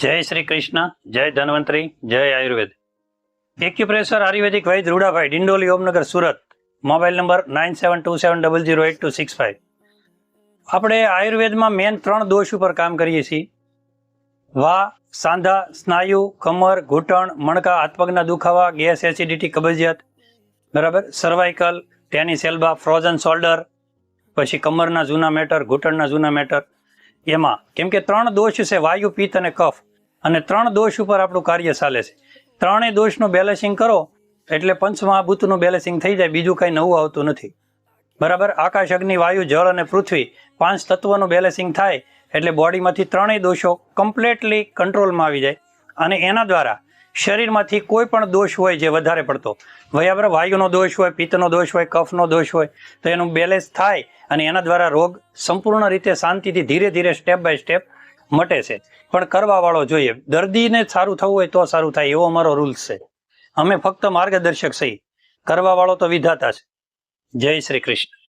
જય શ્રી કૃષ્ણ, જય ધન્વંતરી, જય આયુર્વેદ. એક્યુપ્રેશર આયુર્વેદિક વૈદ રૂડાભાઈ, ડિંડોલી, ઓમનગર, સુરત. Mobile number 9727008265. આપણે આયુર્વેદમાં મેન 3 દોષ ઉપર કામ કરીએ છીએ: વા, સાંધા, સ્નાયુ, કમર, ઘૂંટણ, મણકા, હાથ પગના દુખાવા, ગેસ, એસિડિટી, કબજિયાત, બરાબર, સર્વાઇકલ, ટેનિસ એલ્બા, ફ્રોઝન શોલ્ડર, પછી કમરના જૂના મેટર, ઘૂંટણના જૂના મેટર. એમાં કેમ કે 3 દોષ છે, વાયુ, પિત્ત અને કફ, અને 3 દોષ ઉપર આપણું કાર્ય ચાલે છે. 3 દોષનું બેલેન્સિંગ કરો એટલે પંચમહાભૂતનું બેલેન્સિંગ થઈ જાય, બીજું કંઈ નવું આવતું નથી. બરાબર. આકાશ, અગ્નિ, વાયુ, જળ અને પૃથ્વી 5 તત્વોનું બેલેન્સિંગ થાય એટલે બોડીમાંથી 3 દોષો કમ્પ્લીટલી કંટ્રોલમાં આવી જાય, અને એના દ્વારા શરીરમાંથી કોઈ પણ દોષ હોય જે વધારે પડતો, બરાબર, વાયુનો દોષ હોય, પિત્તનો દોષ હોય, કફનો દોષ હોય, તો એનું બેલેન્સ થાય અને એના દ્વારા રોગ સંપૂર્ણ રીતે શાંતિથી ધીરે ધીરે સ્ટેપ બાય સ્ટેપ મટે છે. પણ કરવાવાળો જોઈએ. દર્દીને સારું થવું હોય તો સારું થાય, એવો અમારો રૂલ્સ છે. અમે ફક્ત માર્ગદર્શક છીએ, કરવાવાળો તો વિધાતા છે. જય શ્રી કૃષ્ણ.